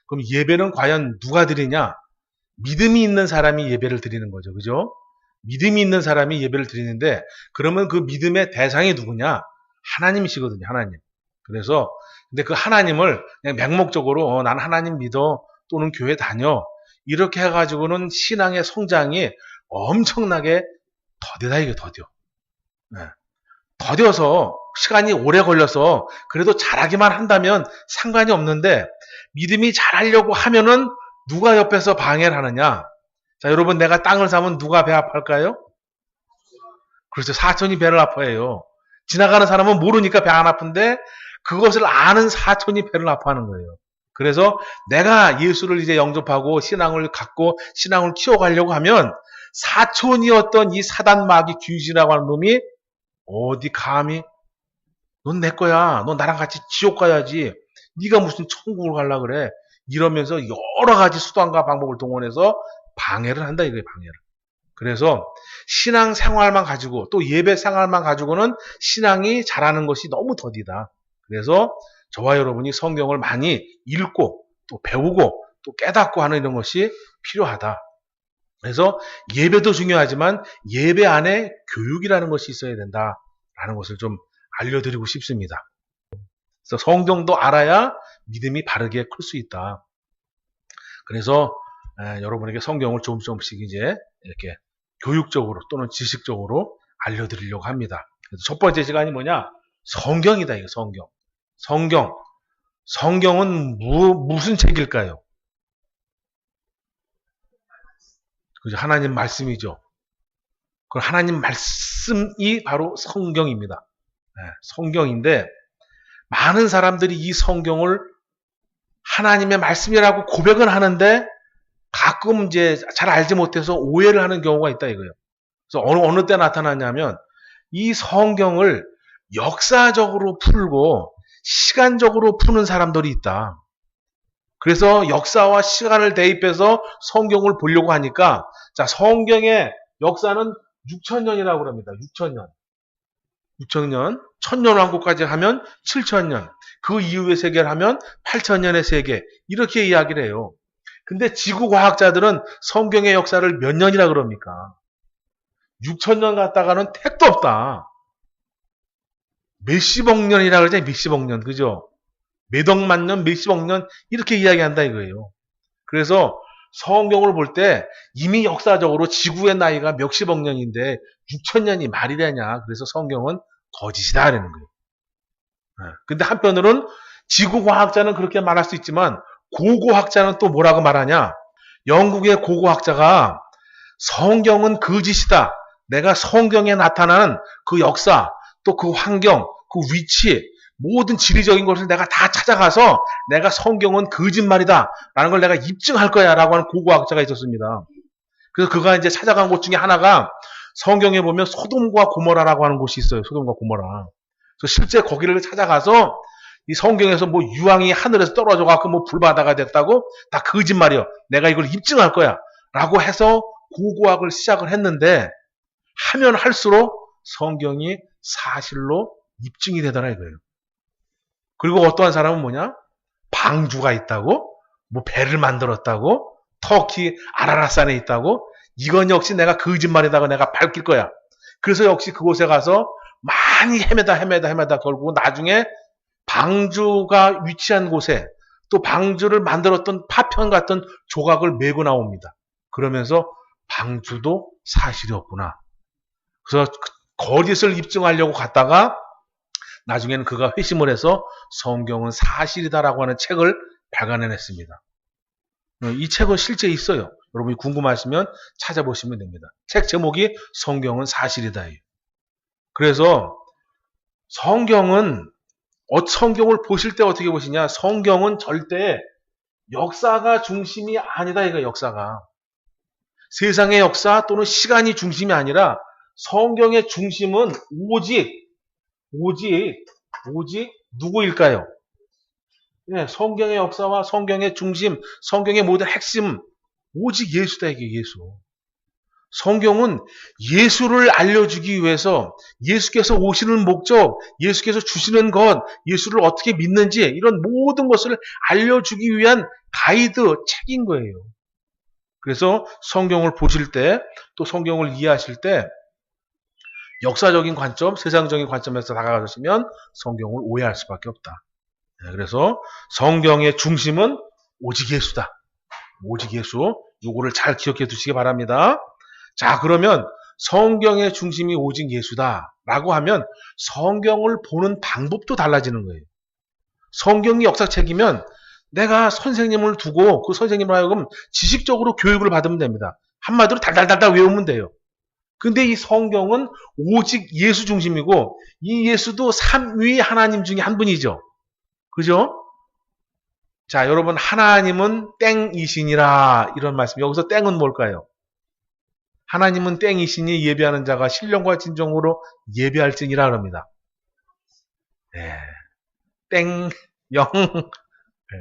그럼 예배는 과연 누가 드리냐? 믿음이 있는 사람이 예배를 드리는 거죠. 그죠? 믿음이 있는 사람이 예배를 드리는데, 그러면 그 믿음의 대상이 누구냐? 하나님이시거든요. 하나님. 그래서 근데 그 하나님을 그냥 맹목적으로 난 하나님 믿어 또는 교회 다녀 이렇게 해가지고는 신앙의 성장이 엄청나게 더디다 이게 더뎌. 네. 더뎌서 시간이 오래 걸려서 그래도 잘하기만 한다면 상관이 없는데 믿음이 잘하려고 하면은 누가 옆에서 방해를 하느냐? 자, 여러분 내가 땅을 사면 누가 배 아파할까요? 그렇죠. 사촌이 배를 아파해요. 지나가는 사람은 모르니까 배 안 아픈데 그것을 아는 사촌이 배를 아파하는 거예요. 그래서 내가 예수를 이제 영접하고 신앙을 갖고 신앙을 키워가려고 하면 사촌이었던 이 사단 마귀 귀신이라고 하는 놈이 어디 감히 넌 내 거야. 넌 나랑 같이 지옥 가야지. 네가 무슨 천국을 가려고 그래. 이러면서 여러 가지 수단과 방법을 동원해서 방해를 한다 이거예요. 방해를. 그래서 신앙 생활만 가지고 또 예배 생활만 가지고는 신앙이 자라는 것이 너무 더디다. 그래서 저와 여러분이 성경을 많이 읽고 또 배우고 또 깨닫고 하는 이런 것이 필요하다. 그래서 예배도 중요하지만 예배 안에 교육이라는 것이 있어야 된다라는 것을 좀 알려드리고 싶습니다. 그래서 성경도 알아야 믿음이 바르게 클 수 있다. 그래서 여러분에게 성경을 조금씩 이제 이렇게 교육적으로 또는 지식적으로 알려드리려고 합니다. 그래서 첫 번째 시간이 뭐냐? 성경이다. 이거 성경. 성경은 무슨 책일까요? 그죠? 하나님 말씀이죠. 그 하나님 말씀이 바로 성경입니다. 성경인데 많은 사람들이 이 성경을 하나님의 말씀이라고 고백은 하는데 가끔 이제 잘 알지 못해서 오해를 하는 경우가 있다 이거예요. 그래서 어느 때 나타나냐면 이 성경을 역사적으로 풀고 시간적으로 푸는 사람들이 있다. 그래서 역사와 시간을 대입해서 성경을 보려고 하니까 자 성경의 역사는 6,000년이라고 합니다. 6,000년. 6,000년. 1,000년 왕국까지 하면 7,000년. 그 이후의 세계를 하면 8,000년의 세계. 이렇게 이야기를 해요. 근데 지구과학자들은 성경의 역사를 몇 년이라 그럽니까? 6,000년 갔다가는 택도 없다. 몇십억 년이라 그러잖아요. 몇십억 년. 그죠? 몇억만 년, 몇십억 년 이렇게 이야기한다 이거예요. 그래서 성경을 볼 때 이미 역사적으로 지구의 나이가 몇십억 년인데 6,000년이 말이 되냐. 그래서 성경은 거짓이다 라는 거예요. 근데 한편으로는 지구과학자는 그렇게 말할 수 있지만 고고학자는 또 뭐라고 말하냐. 영국의 고고학자가 성경은 거짓이다. 내가 성경에 나타나는 그 역사, 또 그 환경, 그 위치, 모든 지리적인 것을 내가 다 찾아가서 내가 성경은 거짓말이다 라는 걸 내가 입증할 거야 라고 하는 고고학자가 있었습니다. 그래서 그가 이제 찾아간 곳 중에 하나가 성경에 보면 소돔과 고모라라고 하는 곳이 있어요. 소돔과 고모라. 그래서 실제 거기를 찾아가서 이 성경에서 뭐 유황이 하늘에서 떨어져 갖고 뭐 불바다가 됐다고 다 거짓말이요. 내가 이걸 입증할 거야 라고 해서 고고학을 시작을 했는데 하면 할수록 성경이 사실로 입증이 되더라 이거예요. 그리고 어떠한 사람은 뭐냐? 방주가 있다고? 뭐 배를 만들었다고? 터키 아라라산에 있다고? 이건 역시 내가 거짓말이다고 내가 밝힐 거야. 그래서 역시 그곳에 가서 많이 헤매다 결국 나중에 방주가 위치한 곳에 또 방주를 만들었던 파편 같은 조각을 메고 나옵니다. 그러면서 방주도 사실이었구나. 그래서 거짓을 입증하려고 갔다가 나중에는 그가 회심을 해서 성경은 사실이다라고 하는 책을 발간해냈습니다. 이 책은 실제 있어요. 여러분이 궁금하시면 찾아보시면 됩니다. 책 제목이 성경은 사실이다예요. 그래서 성경을 보실 때 어떻게 보시냐? 성경은 절대 역사가 중심이 아니다 이거 역사가. 세상의 역사 또는 시간이 중심이 아니라 성경의 중심은 오직 누구일까요? 네, 성경의 역사와 성경의 중심, 성경의 모든 핵심 오직 예수다 이게 예수. 성경은 예수를 알려주기 위해서 예수께서 오시는 목적, 예수께서 주시는 것, 예수를 어떻게 믿는지 이런 모든 것을 알려주기 위한 가이드 책인 거예요. 그래서 성경을 보실 때, 또 성경을 이해하실 때 역사적인 관점, 세상적인 관점에서 다가가시면 성경을 오해할 수밖에 없다. 그래서 성경의 중심은 오직 예수다. 오직 예수. 요거를 잘 기억해 두시기 바랍니다. 자, 그러면 성경의 중심이 오직 예수다 라고 하면 성경을 보는 방법도 달라지는 거예요. 성경이 역사책이면 내가 선생님을 두고 그 선생님을 하여금 지식적으로 교육을 받으면 됩니다. 한마디로 달달달달 외우면 돼요. 근데 이 성경은 오직 예수 중심이고 이 예수도 삼위 하나님 중에 한 분이죠. 그죠? 자, 여러분, 하나님은 땡이시니라 이런 말씀. 여기서 땡은 뭘까요? 하나님은 땡이시니 예배하는 자가 신령과 진정으로 예배할지니라 그럽니다. 네. 땡, 영. 네.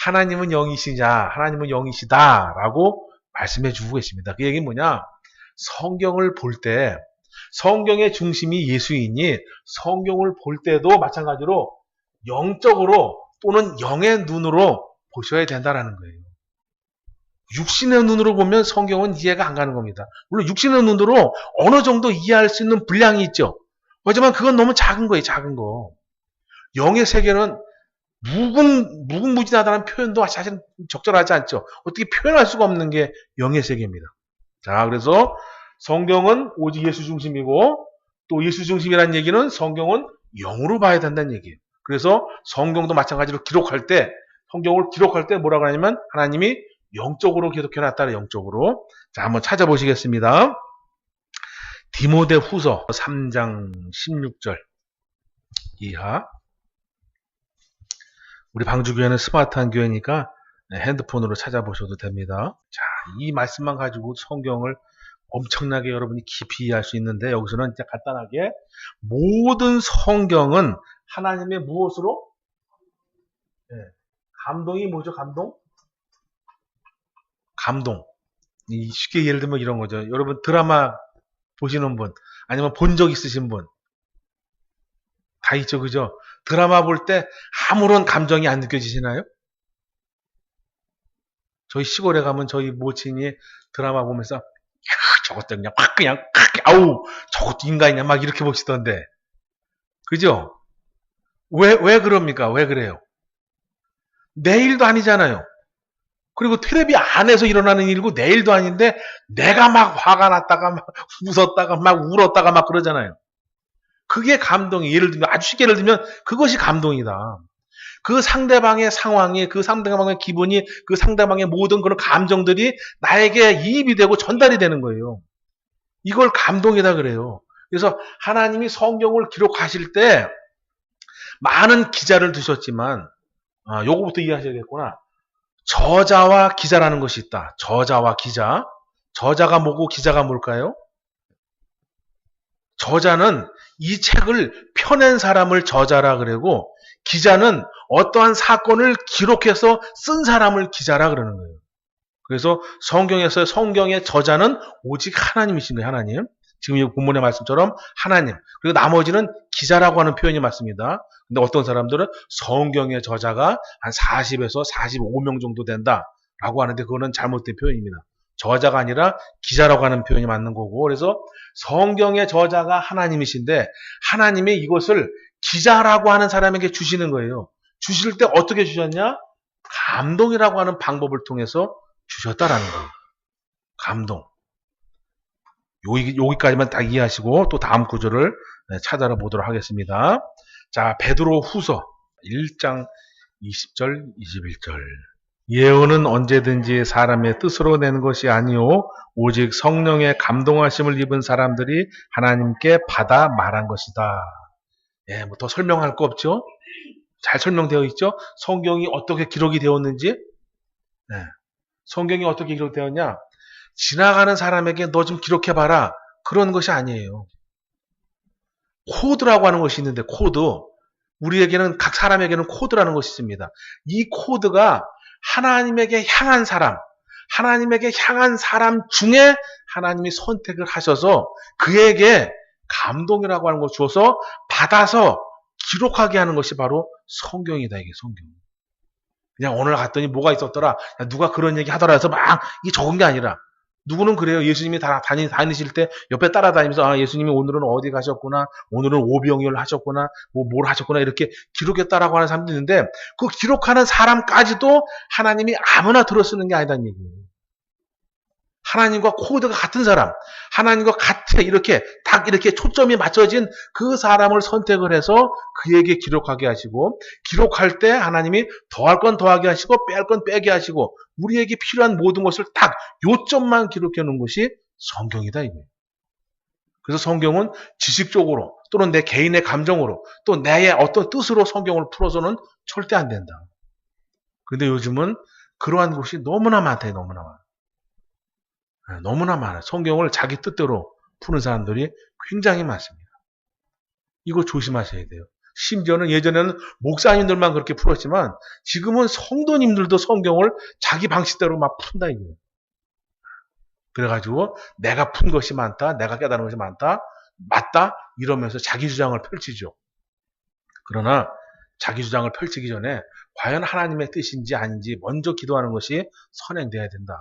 하나님은 영이시냐, 하나님은 영이시다라고 말씀해 주고 계십니다. 그 얘기는 뭐냐? 성경을 볼 때 성경의 중심이 예수이니 성경을 볼 때도 마찬가지로 영적으로 또는 영의 눈으로 보셔야 된다라는 거예요. 육신의 눈으로 보면 성경은 이해가 안 가는 겁니다. 물론 육신의 눈으로 어느 정도 이해할 수 있는 분량이 있죠. 하지만 그건 너무 작은 거예요. 작은 거. 영의 세계는 무궁무진하다는 표현도 사실 적절하지 않죠. 어떻게 표현할 수가 없는 게 영의 세계입니다. 자, 그래서 성경은 오직 예수 중심이고 또 예수 중심이라는 얘기는 성경은 영으로 봐야 된다는 얘기예요. 그래서 성경도 마찬가지로 기록할 때 성경을 기록할 때 뭐라고 하냐면 하나님이 영적으로 기록해놨다. 영적으로. 자, 한번 찾아보시겠습니다. 디모데 후서 3장 16절 이하. 우리 방주교회는 스마트한 교회니까 핸드폰으로 찾아보셔도 됩니다. 자, 이 말씀만 가지고 성경을 엄청나게 여러분이 깊이 이해할 수 있는데 여기서는 진짜 간단하게 모든 성경은 하나님의 무엇으로? 네. 감동이 뭐죠? 감동? 감동. 쉽게 예를 들면 이런 거죠. 여러분 드라마 보시는 분 아니면 본 적 있으신 분 다 있죠. 그죠? 드라마 볼 때 아무런 감정이 안 느껴지시나요? 저희 시골에 가면 저희 모친이 드라마 보면서 저것도 그냥 아우 저것도 인간이냐 막 이렇게 보시던데 그죠? 왜 그럽니까? 왜 그래요? 내 일도 아니잖아요. 그리고 텔레비 안에서 일어나는 일이고 내 일도 아닌데 내가 막 화가 났다가 막 웃었다가 막 울었다가 막 그러잖아요. 그게 감동이 예를 들면 아주 쉽게 예를 들면 그것이 감동이다. 그 상대방의 상황이 그 상대방의 기분이 그 상대방의 모든 그런 감정들이 나에게 이입이 되고 전달이 되는 거예요. 이걸 감동이다 그래요. 그래서 하나님이 성경을 기록하실 때 많은 기자를 두셨지만 요거부터 이해하셔야겠구나. 저자와 기자라는 것이 있다. 저자와 기자. 저자가 뭐고 기자가 뭘까요? 저자는 이 책을 펴낸 사람을 저자라 그러고 기자는 어떠한 사건을 기록해서 쓴 사람을 기자라 그러는 거예요. 그래서 성경에서 성경의 저자는 오직 하나님이신 거예요. 하나님. 지금 이 본문의 말씀처럼 하나님. 그리고 나머지는 기자라고 하는 표현이 맞습니다. 근데 어떤 사람들은 성경의 저자가 한 40에서 45명 정도 된다라고 하는데 그거는 잘못된 표현입니다. 저자가 아니라 기자라고 하는 표현이 맞는 거고 그래서 성경의 저자가 하나님이신데 하나님이 이것을 기자라고 하는 사람에게 주시는 거예요. 주실 때 어떻게 주셨냐? 감동이라고 하는 방법을 통해서 주셨다라는 거예요. 감동. 여기까지만 딱 이해하시고 또 다음 구절을 찾아라 보도록 하겠습니다. 자, 베드로 후서 1장 20절, 21절. 예언은 언제든지 사람의 뜻으로 낸 것이 아니요 오직 성령의 감동하심을 입은 사람들이 하나님께 받아 말한 것이다. 예, 뭐 더 설명할 거 없죠? 잘 설명되어 있죠? 성경이 어떻게 기록이 되었는지? 네. 성경이 어떻게 기록되었냐? 지나가는 사람에게 너 좀 기록해봐라. 그런 것이 아니에요. 코드라고 하는 것이 있는데 코드. 우리에게는 각 사람에게는 코드라는 것이 있습니다. 이 코드가 하나님에게 향한 사람, 하나님에게 향한 사람 중에 하나님이 선택을 하셔서 그에게 감동이라고 하는 걸 주어서 받아서 기록하게 하는 것이 바로 성경이다. 이게 성경. 그냥 오늘 갔더니 뭐가 있었더라. 누가 그런 얘기 하더라 해서 막 이 적은 게 아니라 누구는 그래요. 예수님이 다니실 때 옆에 따라다니면서 아 예수님이 오늘은 어디 가셨구나. 오늘은 오병이어를 하셨구나. 뭘 하셨구나. 이렇게 기록했다라고 하는 사람도 있는데 그 기록하는 사람까지도 하나님이 아무나 들어 쓰는 게 아니다는 얘기예요. 하나님과 코드가 같은 사람, 하나님과 같아 이렇게 딱 이렇게 초점이 맞춰진 그 사람을 선택을 해서 그에게 기록하게 하시고 기록할 때 하나님이 더할 건 더하게 하시고 뺄 건 빼게 하시고 우리에게 필요한 모든 것을 딱 요점만 기록해 놓은 것이 성경이다 이거예요. 그래서 성경은 지식적으로 또는 내 개인의 감정으로 또 내 어떤 뜻으로 성경을 풀어서는 절대 안 된다. 그런데 요즘은 그러한 것이 너무나 많대요. 너무나 많아. 너무나 많아요. 성경을 자기 뜻대로 푸는 사람들이 굉장히 많습니다. 이거 조심하셔야 돼요. 심지어는 예전에는 목사님들만 그렇게 풀었지만 지금은 성도님들도 성경을 자기 방식대로 막 푼다 이거예요. 그래가지고 내가 푼 것이 많다, 내가 깨달은 것이 많다, 맞다 이러면서 자기 주장을 펼치죠. 그러나 자기 주장을 펼치기 전에 과연 하나님의 뜻인지 아닌지 먼저 기도하는 것이 선행돼야 된다.